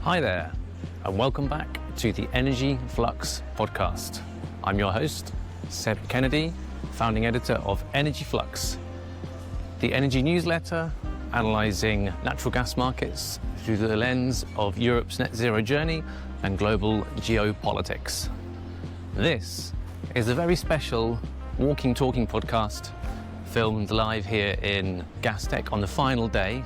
Hi there, and welcome back to the Energy Flux podcast. I'm your host, Seb Kennedy, founding editor of Energy Flux, the energy newsletter analysing natural gas markets through the lens of Europe's net zero journey and global geopolitics. This is a very special walking, talking podcast filmed live here in Gastech on the final day.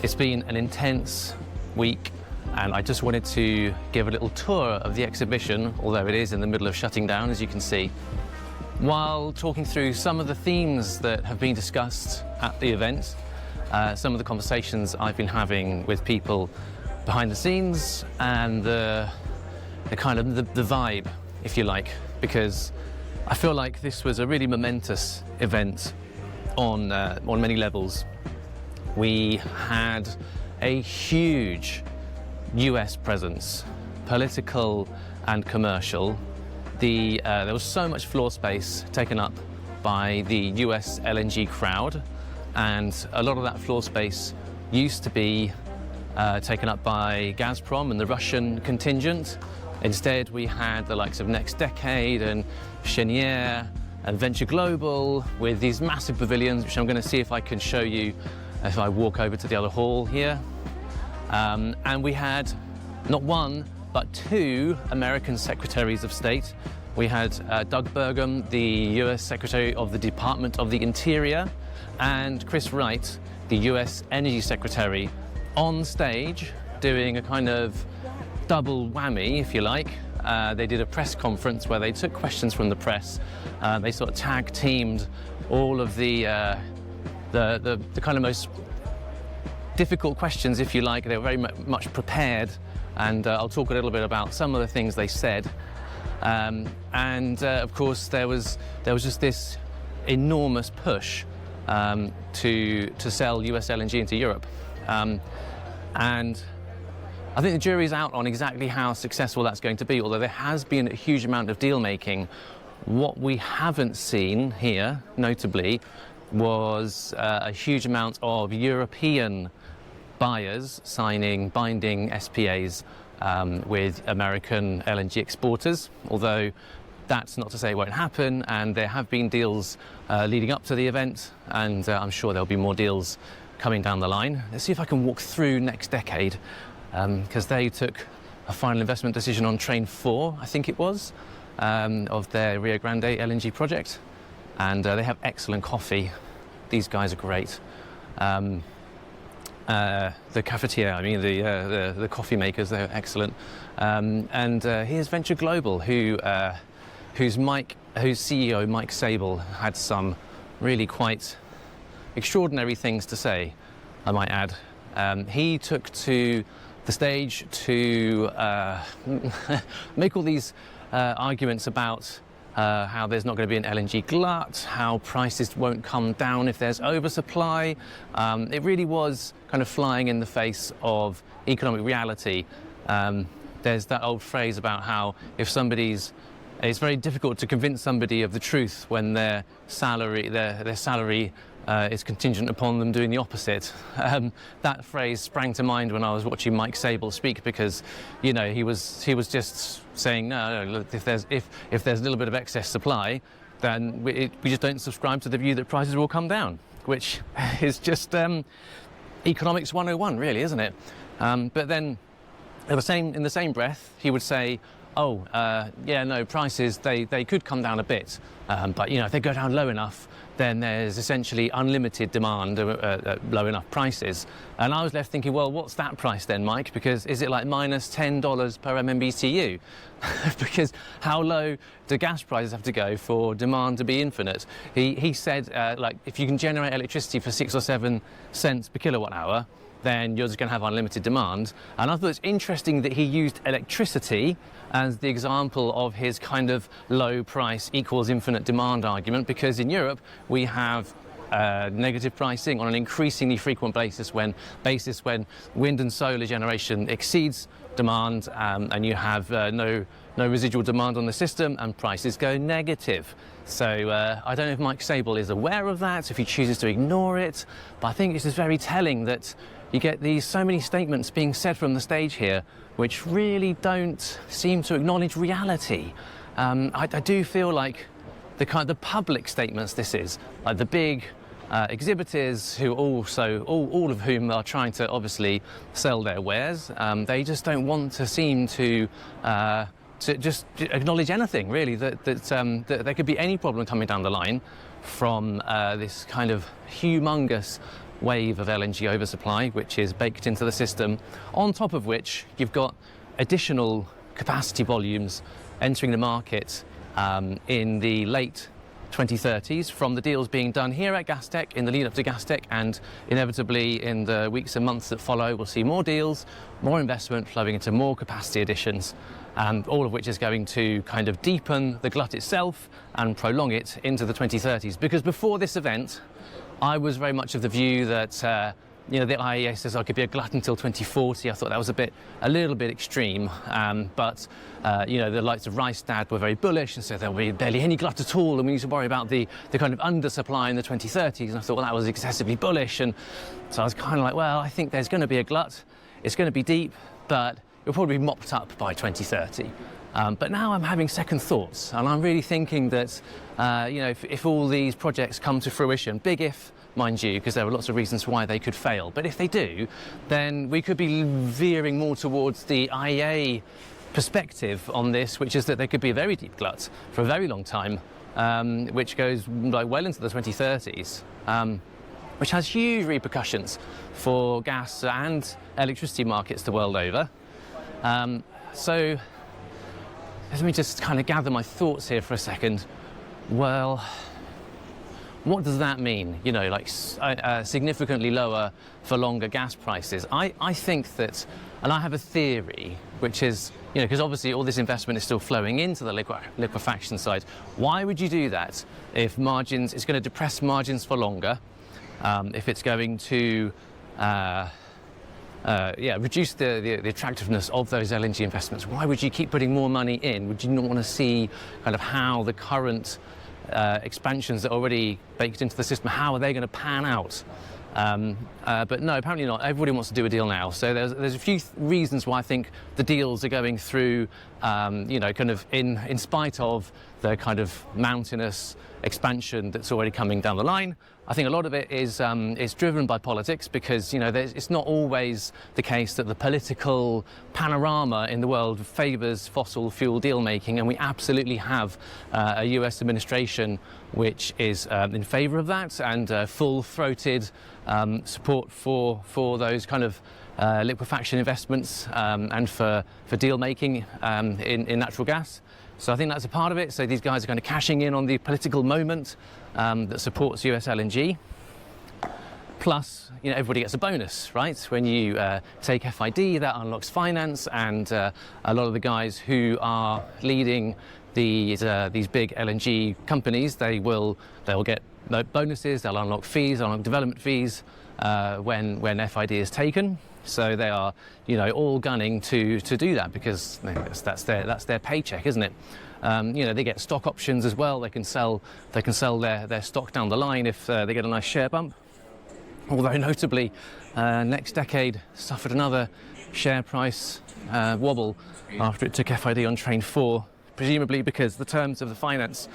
It's been an intense week, and I just wanted to give a little tour of the exhibition, although it is in the middle of shutting down, as you can see, while talking through some of the themes that have been discussed at the event, some of the conversations I've been having with people behind the scenes, and the kind of the vibe, if you like, because I feel like this was a really momentous event on many levels. We had a huge US presence, political and commercial. There was so much floor space taken up by the US LNG crowd, and a lot of that floor space used to be taken up by Gazprom and the Russian contingent. Instead, we had the likes of Next Decade and Cheniere and Venture Global with these massive pavilions, which I'm going to see if I can show you if I walk over to the other hall here. And we had not one, but two American Secretaries of State. We had Doug Burgum, the US Secretary of the Department of the Interior, and Chris Wright, the US Energy Secretary, on stage doing a kind of double whammy, if you like. They did a press conference where they took questions from the press. They sort of tag-teamed all of the kind of most difficult questions, if you like. They were very much prepared, and I'll talk a little bit about some of the things they said. Of course, there was just this enormous push to sell US LNG into Europe, and I think the jury's out on exactly how successful that's going to be. Although there has been a huge amount of deal making, what we haven't seen here, notably, was a huge amount of European buyers signing binding SPAs with American LNG exporters, although that's not to say it won't happen, and there have been deals leading up to the event, and I'm sure there'll be more deals coming down the line. Let's see if I can walk through Next Decade, because they took a final investment decision on Train 4, I think it was, of their Rio Grande LNG project, and they have excellent coffee. These guys are great. The cafetiere, I mean the coffee makers, they're excellent. Here's Venture Global, whose CEO Mike Sable had some really quite extraordinary things to say, I might add. He took to the stage to make all these arguments about how there's not going to be an LNG glut, how prices won't come down if there's oversupply. It really was kind of flying in the face of economic reality. There's that old phrase about how it's very difficult to convince somebody of the truth when their salary is contingent upon them doing the opposite. That phrase sprang to mind when I was watching Mike Sable speak, because he was just saying, no, look, if there's a little bit of excess supply, then we just don't subscribe to the view that prices will come down, which is just economics 101, really, isn't it? But then in the same breath, he would say, prices, they could come down a bit, but if they go down low enough, then there's essentially unlimited demand at low enough prices. And I was left thinking, well, what's that price then, Mike? Because is it like minus $10 per MMBTU? Because how low do gas prices have to go for demand to be infinite? He said, if you can generate electricity for 6 or 7 cents per kilowatt hour, then you're just going to have unlimited demand. And I thought it's interesting that he used electricity as the example of his kind of low price equals infinite demand argument, because in Europe we have negative pricing on an increasingly frequent basis when wind and solar generation exceeds demand, and you have no residual demand on the system, and prices go negative. So I don't know if Mike Sable is aware of that, if he chooses to ignore it, but I think this is very telling that you get so many statements being said from the stage here which really don't seem to acknowledge reality. I do feel like the public statements this is, like the big exhibitors who also, all of whom are trying to obviously sell their wares, they just don't want to seem to just acknowledge anything really, that there could be any problem coming down the line from this kind of humongous wave of LNG oversupply which is baked into the system, on top of which you've got additional capacity volumes entering the market in the late 2030s from the deals being done here at Gastech in the lead up to Gastech, and inevitably in the weeks and months that follow we'll see more deals, more investment flowing into more capacity additions, all of which is going to kind of deepen the glut itself and prolong it into the 2030s. Because before this event I was very much of the view that the IEA says I could be a glut until 2040. I thought that was a little bit extreme, but the likes of Rystad were very bullish and said there'll be barely any glut at all, and we need to worry about the kind of undersupply in the 2030s. And I thought, well, that was excessively bullish, and so I was kind of like, well, I think there's going to be a glut. It's going to be deep, but it'll probably be mopped up by 2030. But now I'm having second thoughts, and I'm really thinking that if all these projects come to fruition, big if, mind you, because there are lots of reasons why they could fail, but if they do, then we could be veering more towards the IEA perspective on this, which is that there could be a very deep glut for a very long time, which goes like well into the 2030s, which has huge repercussions for gas and electricity markets the world over. So let me just kind of gather my thoughts here for a second. Well, what does that mean? Significantly lower for longer gas prices. I think that, and I have a theory, which is, because obviously all this investment is still flowing into the liquefaction side. Why would you do that if it's going to depress margins for longer, if it's going to reduce the attractiveness of those LNG investments? Why would you keep putting more money in? Would you not want to see kind of how the current expansions that are already baked into the system, how are they going to pan out? But no, apparently not. Everybody wants to do a deal now. So there's a few reasons why I think the deals are going through, kind of in spite of the kind of mountainous expansion that's already coming down the line. I think a lot of it is driven by politics, because it's not always the case that the political panorama in the world favours fossil fuel deal making, and we absolutely have a US administration which is in favour of that, and full-throated support for those kind of liquefaction investments and for deal making in natural gas. So I think that's a part of it. So these guys are kind of cashing in on the political moment that supports US LNG. Plus, everybody gets a bonus, right? When you take FID, that unlocks finance, and a lot of the guys who are leading these big LNG companies, they'll get bonuses, they'll unlock fees, they'll unlock development fees when FID is taken. So they are, all gunning to do that, because that's their paycheck, isn't it? They get stock options as well. They can sell their stock down the line if they get a nice share bump. Although notably, Next Decade suffered another share price wobble after it took FID on Train 4, presumably because the terms of the finance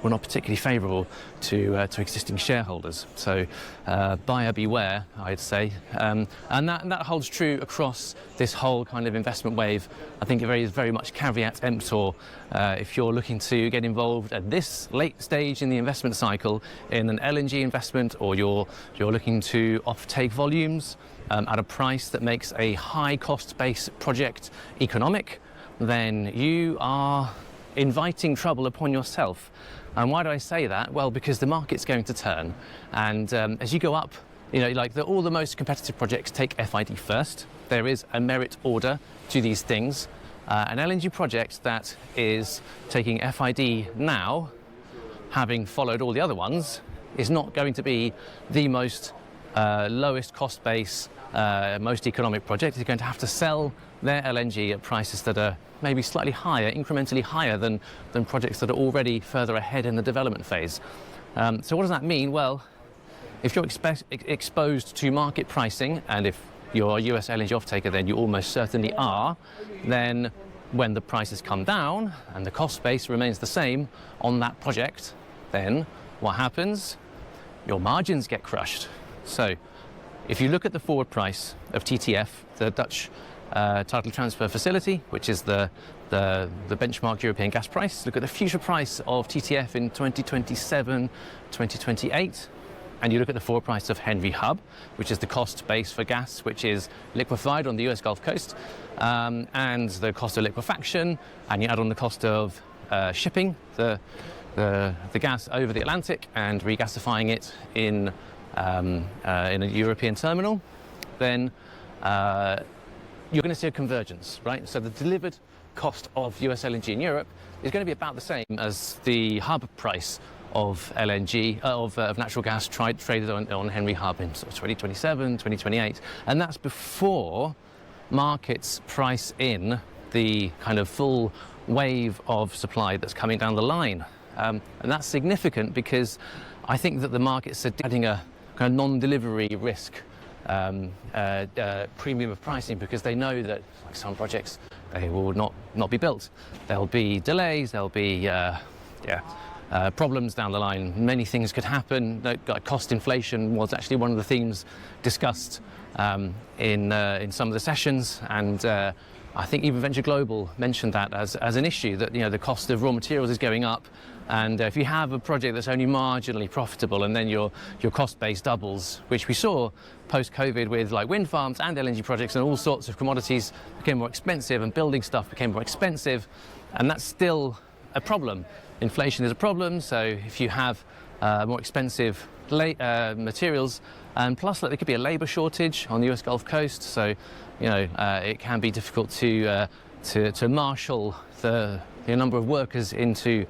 were not particularly favourable to existing shareholders. So buyer beware, I'd say. And that holds true across this whole kind of investment wave. I think it is very much caveat emptor if you're looking to get involved at this late stage in the investment cycle in an LNG investment, or you're looking to off-take volumes at a price that makes a high cost base project economic, then you are inviting trouble upon yourself. And why do I say that? Well, because the market's going to turn, and as you go up, all the most competitive projects take FID first. There is a merit order to these things. An LNG project that is taking FID now, having followed all the other ones, is not going to be the most lowest cost base, most economic project. Is going to have to sell their LNG at prices that are maybe slightly higher, incrementally higher than projects that are already further ahead in the development phase. So what does that mean? Well, if you're exposed to market pricing, and if you're a US LNG offtaker, then you almost certainly are, then when the prices come down and the cost base remains the same on that project, then what happens? Your margins get crushed. So if you look at the forward price of TTF, the Dutch Title Transfer Facility, which is the benchmark European gas price, look at the future price of TTF in 2027, 2028, and you look at the forward price of Henry Hub, which is the cost base for gas which is liquefied on the US Gulf Coast, and the cost of liquefaction, and you add on the cost of shipping the gas over the Atlantic and regasifying it in a European terminal, then you're going to see a convergence, right? So the delivered cost of US LNG in Europe is going to be about the same as the hub price of LNG, of natural gas traded on Henry Hub in sort of 2027, 2028. And that's before markets price in the kind of full wave of supply that's coming down the line. And that's significant because I think that the markets are adding a kind of non-delivery risk premium of pricing, because they know that, like some projects, they will not be built. There'll be delays, there'll be problems down the line. Many things could happen. Cost inflation was actually one of the themes discussed in some of the sessions, and I think even Venture Global mentioned that as an issue, that the cost of raw materials is going up, and if you have a project that's only marginally profitable and then your cost base doubles, which we saw post-COVID with like wind farms and LNG projects, and all sorts of commodities became more expensive and building stuff became more expensive, and that's still a problem. Inflation is a problem, so if you have more expensive materials, and plus there could be a labour shortage on the US Gulf Coast, so it can be difficult to marshal the number of workers into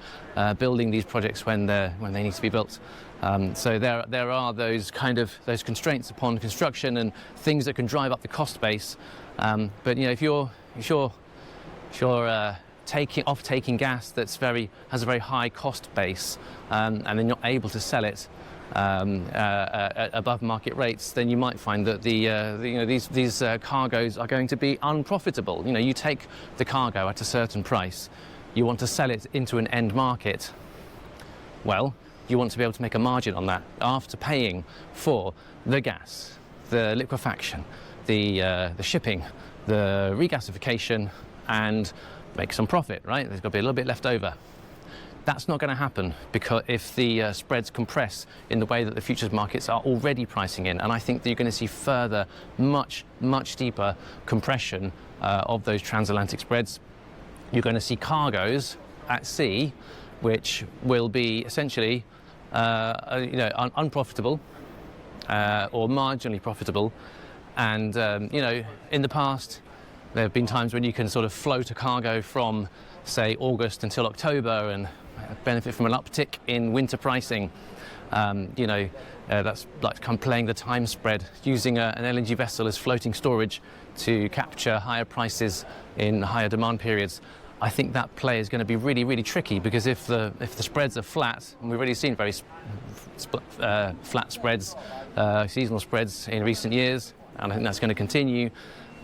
building these projects when they need to be built. So there are those constraints upon construction and things that can drive up the cost base. But if you're taking gas that's has a very high cost base, and then you're able to sell it above market rates, then you might find that these cargoes are going to be unprofitable. You take the cargo at a certain price, you want to sell it into an end market. Well, you want to be able to make a margin on that after paying for the gas, the liquefaction, the shipping, the regasification, and make some profit, right? There's got to be a little bit left over. That's not going to happen because if the spreads compress in the way that the futures markets are already pricing in, and I think that you're going to see further, much deeper compression of those transatlantic spreads. You're going to see cargoes at sea, which will be essentially unprofitable or marginally profitable. And in the past, there have been times when you can sort of float a cargo from, say, August until October and benefit from an uptick in winter pricing. That's like playing the time spread, using an LNG vessel as floating storage to capture higher prices in higher demand periods. I think that play is going to be really tricky, because if the spreads are flat, and we've already seen very flat spreads, seasonal spreads in recent years, and I think that's going to continue,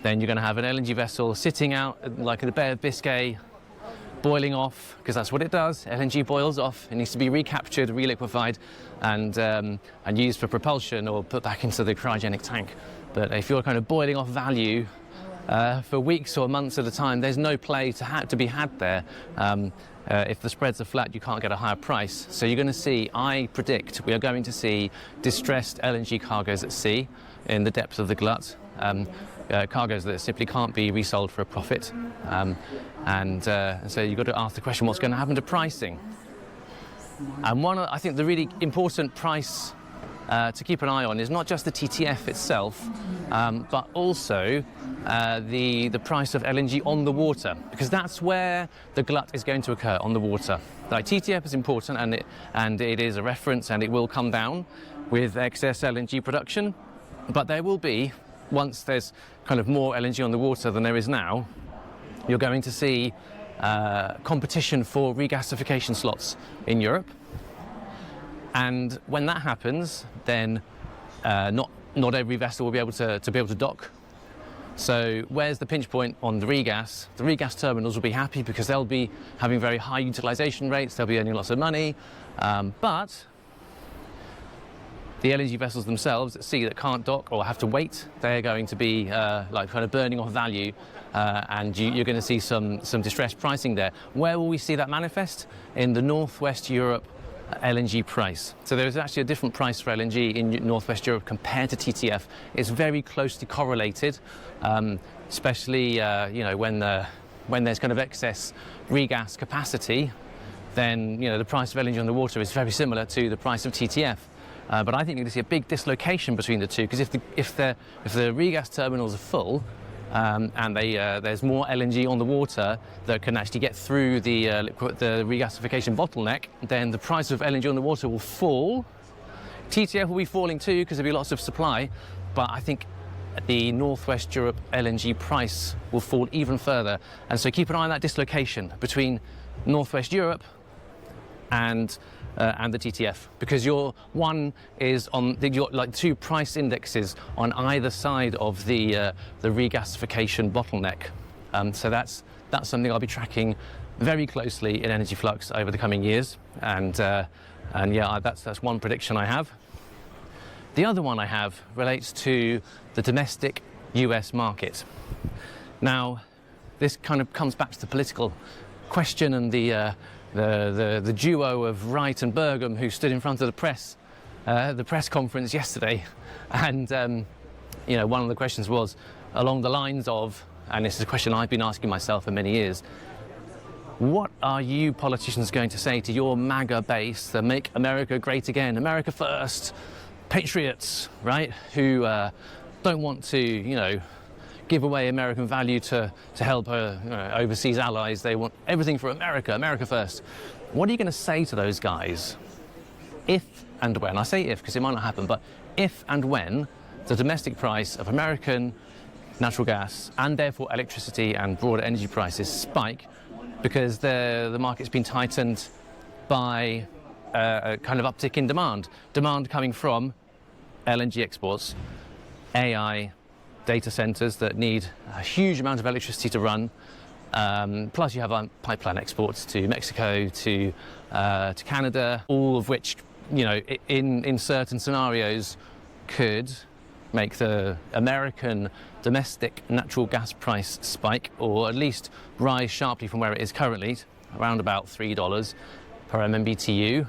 then you're going to have an LNG vessel sitting out like in the Bay of Biscay, boiling off, because that's what it does. LNG boils off. It needs to be recaptured, reliquefied, and used for propulsion or put back into the cryogenic tank. But if you're kind of boiling off value for weeks or months at a time, there's no play to be had there. If the spreads are flat, you can't get a higher price. So you're going to see, I predict, we are going to see distressed LNG cargoes at sea in the depths of the glut. Cargoes that simply can't be resold for a profit. And so you've got to ask the question, what's going to happen to pricing? And I think the really important price to keep an eye on is not just the TTF itself, but also the price of LNG on the water, because that's where the glut is going to occur, on the water. Like TTF is important, and it is a reference, and it will come down with excess LNG production, but there will be, once there's kind of more LNG on the water than there is now, you're going to see competition for regasification slots in Europe. And when that happens, then not every vessel will be able to dock. So where's the pinch point on the regas? The regas terminals will be happy because they'll be having very high utilization rates, they'll be earning lots of money, but the LNG vessels themselves at sea that can't dock or have to wait, they're going to be like kind of burning off value, and you're going to see some distressed pricing there. Where will we see that manifest? In the Northwest Europe LNG price. So there is actually a different price for LNG in Northwest Europe compared to TTF. It's very closely correlated, especially when there's kind of excess regas capacity, then the price of LNG on the water is very similar to the price of TTF. But I think you're going to see a big dislocation between the two, because if the regas terminals are full, and there's more LNG on the water that can actually get through the regasification bottleneck, then the price of LNG on the water will fall. TTF will be falling too because there'll be lots of supply, but I think the Northwest Europe LNG price will fall even further. And so keep an eye on that dislocation between Northwest Europe and the TTF, because your one is on your like two price indexes on either side of the regasification bottleneck. So that's something I'll be tracking very closely in Energy Flux over the coming years, and yeah, that's one prediction I have. The other one I have relates to the domestic US market. Now, this kind of comes back to the political question and the duo of Wright and Burgum who stood in front of the press conference yesterday, and one of the questions was along the lines of, and this is a question I've been asking myself for many years, what are you politicians going to say to your MAGA base, the Make America Great Again, America First patriots, right, who don't want to give away American value to help overseas allies? They want everything for America, America first. What are you going to say to those guys if and when, I say if because it might not happen, but if and when the domestic price of American natural gas and therefore electricity and broader energy prices spike because the market's been tightened by a kind of uptick in demand coming from LNG exports, AI, data centers that need a huge amount of electricity to run, plus you have pipeline exports to Mexico, to Canada, all of which, in certain scenarios could make the American domestic natural gas price spike, or at least rise sharply from where it is currently, around about $3 per MMBTU.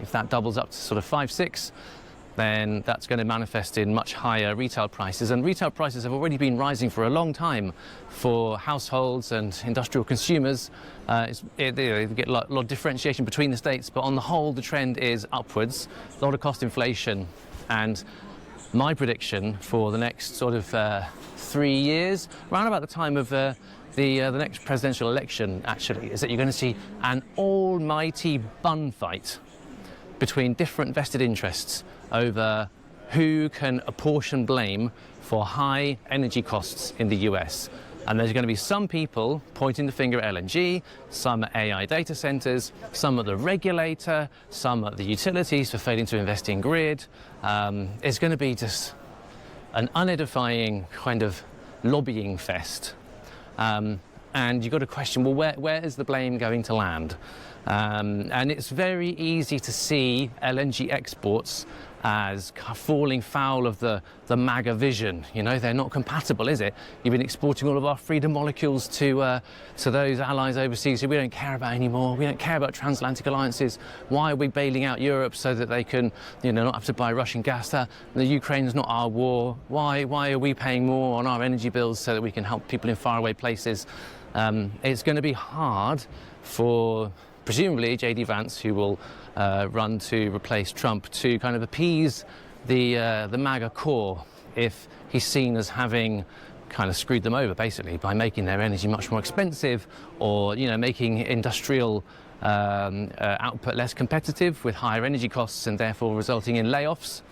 If that doubles up to sort of 5, 6, then that's going to manifest in much higher retail prices. And retail prices have already been rising for a long time for households and industrial consumers. They get a lot of differentiation between the states, but on the whole, the trend is upwards, a lot of cost inflation. And my prediction for the next sort of 3 years, around about the time of the next presidential election, actually, is that you're going to see an almighty bun fight between different vested interests over who can apportion blame for high energy costs in the US. And there's going to be some people pointing the finger at LNG, some at AI data centers, some at the regulator, some at the utilities for failing to invest in grid. It's going to be just an unedifying kind of lobbying fest. And you've got to question, well, where is the blame going to land? And it's very easy to see LNG exports as falling foul of the MAGA vision. They're not compatible, is it? You've been exporting all of our freedom molecules to those allies overseas who we don't care about anymore. We don't care about transatlantic alliances. Why are we bailing out Europe so that they can, not have to buy Russian gas? The Ukraine's not our war. Why are we paying more on our energy bills so that we can help people in faraway places? It's going to be hard for presumably J.D. Vance, who will run to replace Trump, to kind of appease the MAGA core if he's seen as having kind of screwed them over basically by making their energy much more expensive, or making industrial output less competitive with higher energy costs, and therefore resulting in layoffs,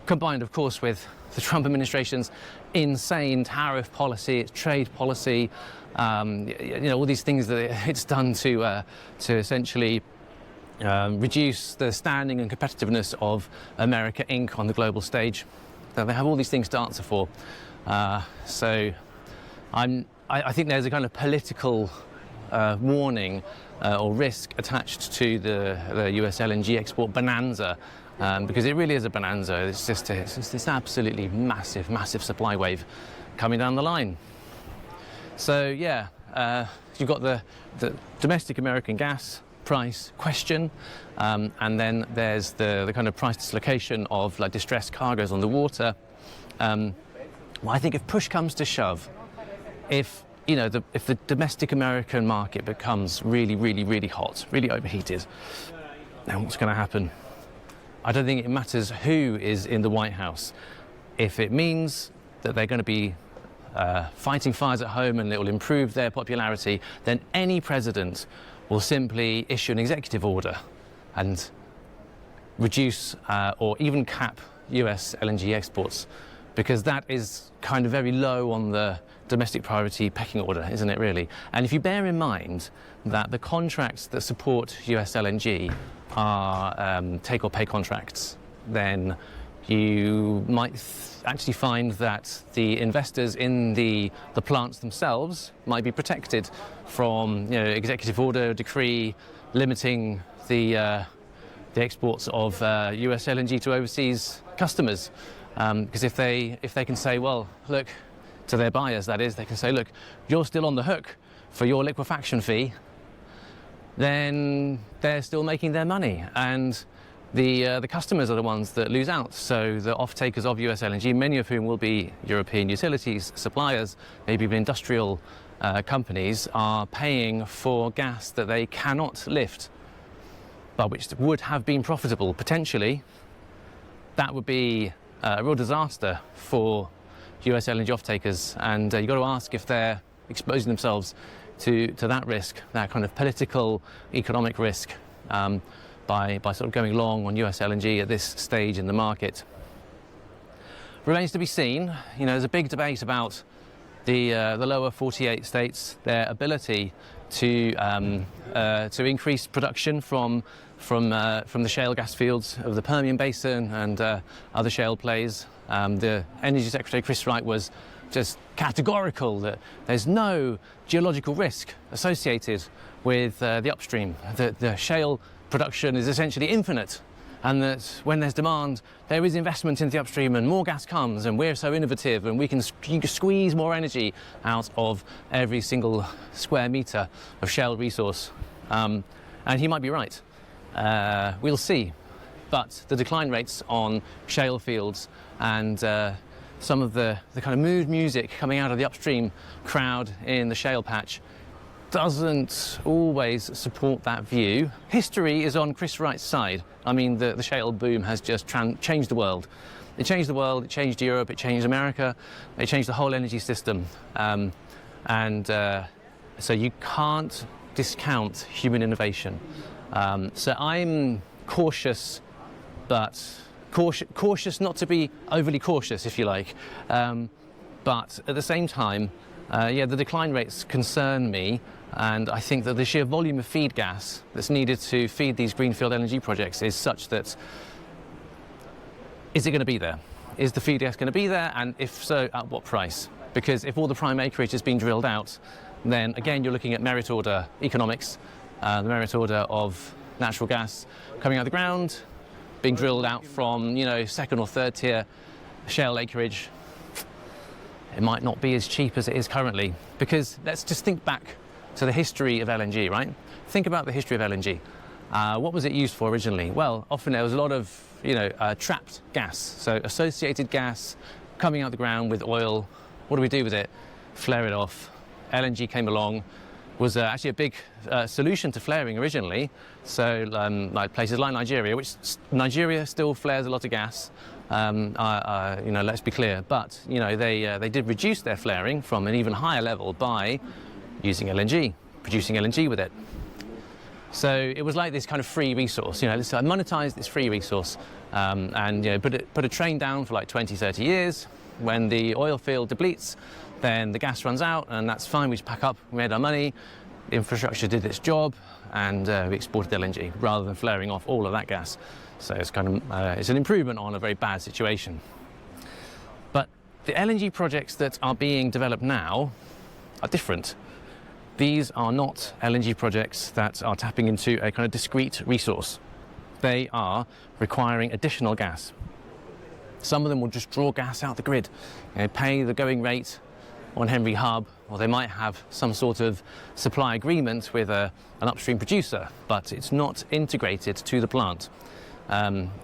combined of course with the Trump administration's insane tariff policy, its trade policy, all these things that it's done to essentially reduce the standing and competitiveness of America Inc. on the global stage. So they have all these things to answer for. So I think there's a kind of political warning or risk attached to the US LNG export bonanza, because it really is a bonanza. It's just this absolutely massive supply wave coming down the line. So yeah, you've got the domestic American gas price question, and then there's the kind of price dislocation of like distressed cargoes on the water. Well, I think if push comes to shove, if the domestic American market becomes really hot, really overheated, then what's going to happen? I don't think it matters who is in the White House. If it means that they're going to be fighting fires at home and it will improve their popularity, then any president will simply issue an executive order and reduce or even cap US LNG exports, because that is kind of very low on the domestic priority pecking order, isn't it really? And if you bear in mind that the contracts that support US LNG are take or pay contracts, then you might actually find that the investors in the plants themselves might be protected from executive order, decree limiting the exports of US LNG to overseas customers. Because if they can say, well, look, to their buyers, that is, they can say, look, you're still on the hook for your liquefaction fee, then they're still making their money, and the customers are the ones that lose out. So the off-takers of US LNG, many of whom will be European utilities suppliers, maybe even industrial companies, are paying for gas that they cannot lift, but which would have been profitable potentially. That would be a real disaster for US LNG off-takers, and you've got to ask if they're exposing themselves to that risk, that kind of political, economic risk, by sort of going long on US LNG at this stage in the market. Remains to be seen. There's a big debate about the lower 48 states, their ability to increase production from the shale gas fields of the Permian Basin and other shale plays. The Energy Secretary Chris Wright was just categorical that there's no geological risk associated with the upstream. The shale production is essentially infinite, and that when there's demand, there is investment into the upstream and more gas comes, and we're so innovative and you can squeeze more energy out of every single square metre of shale resource. And he might be right. We'll see. But the decline rates on shale fields and some of the kind of mood music coming out of the upstream crowd in the shale patch doesn't always support that view. History is on Chris Wright's side. I mean, the shale boom has just changed the world. It changed the world, it changed Europe, it changed America, it changed the whole energy system. So you can't discount human innovation. So I'm cautious, but cautious not to be overly cautious, if you like. But at the same time, the decline rates concern me, and I think that the sheer volume of feed gas that's needed to feed these greenfield LNG projects is such that, is it going to be there? Is the feed gas going to be there, and if so, at what price? Because if all the prime acreage has been drilled out, then again you're looking at merit order economics, the merit order of natural gas coming out of the ground, being drilled out from second or third tier shale acreage. It might not be as cheap as it is currently, because let's just think back to the history of LNG, right? Think about the history of LNG. What was it used for originally? Well, often there was a lot of trapped gas, so associated gas coming out of the ground with oil. What do we do with it? Flare it off. LNG came along, was actually a big solution to flaring originally. So like places like Nigeria, which Nigeria still flares a lot of gas, let's be clear. But they did reduce their flaring from an even higher level by using LNG, producing LNG with it. So it was like this kind of free resource. Let's monetize this free resource, and put a train down for like 20, 30 years. When the oil field depletes, then the gas runs out, and that's fine. We just pack up, we made our money, the infrastructure did its job, and we exported LNG rather than flaring off all of that gas. So it's it's an improvement on a very bad situation. But the LNG projects that are being developed now are different. These are not LNG projects that are tapping into a kind of discrete resource. They are requiring additional gas. Some of them will just draw gas out the grid, pay the going rate on Henry Hub, or they might have some sort of supply agreement with an upstream producer, but it's not integrated to the plant.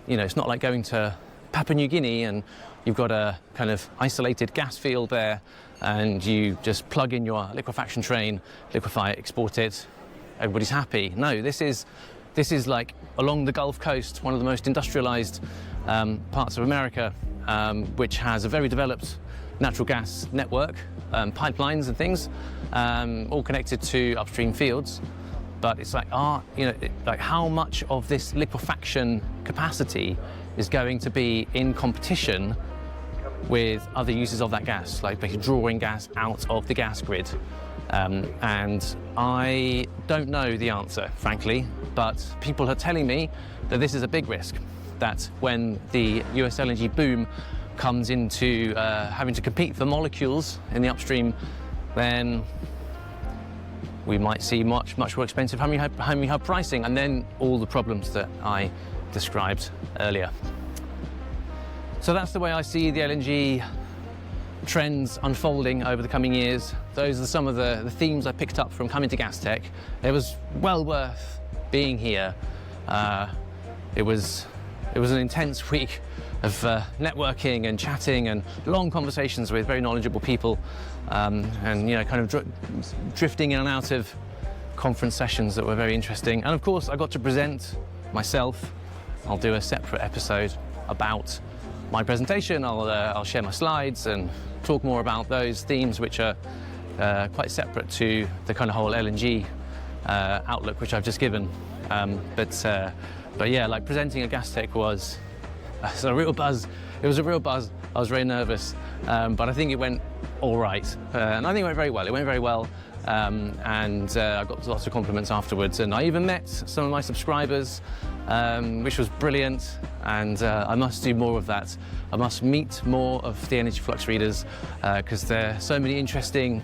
It's not like going to Papua New Guinea and you've got a kind of isolated gas field there, and you just plug in your liquefaction train, liquefy it, export it, everybody's happy. No, this is like along the Gulf Coast, one of the most industrialized parts of America, which has a very developed natural gas network, pipelines and things, all connected to upstream fields. But it's like, how much of this liquefaction capacity is going to be in competition with other uses of that gas, like basically drawing gas out of the gas grid? And I don't know the answer, frankly, but people are telling me that this is a big risk, that when the US LNG boom comes into having to compete for molecules in the upstream, then we might see much more expensive Henry Hub pricing, and then all the problems that I described earlier. So that's the way I see the LNG trends unfolding over the coming years. Those are some of the themes I picked up from coming to Gastech. It was well worth being here. It was an intense week of networking and chatting and long conversations with very knowledgeable people, and kind of drifting in and out of conference sessions that were very interesting. And of course I got to present myself. I'll do a separate episode about my presentation. I'll share my slides and talk more about those themes, which are quite separate to the kind of whole LNG outlook which I've just given. But yeah, like presenting at Gastech was a real buzz. It was a real buzz. I was very nervous, but I think it went all right, and I think it went very well. It went very well, and I got lots of compliments afterwards, and I even met some of my subscribers, which was brilliant. And I must do more of that. I must meet more of the Energy Flux readers, because there are so many interesting,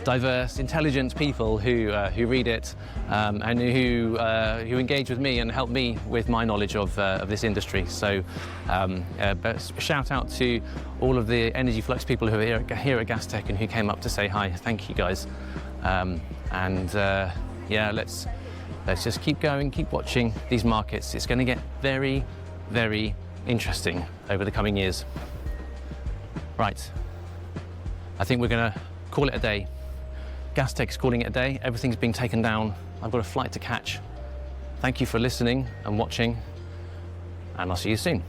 diverse, intelligent people who read it, and who engage with me and help me with my knowledge of this industry. So but shout out to all of the Energy Flux people who are here at Gastech and who came up to say hi. Thank you guys. Yeah, let's just keep going, keep watching these markets. It's going to get very, very interesting over the coming years. Right, I think we're going to call it a day. Gastech's calling it a day. Everything's being taken down. I've got a flight to catch. Thank you for listening and watching, and I'll see you soon.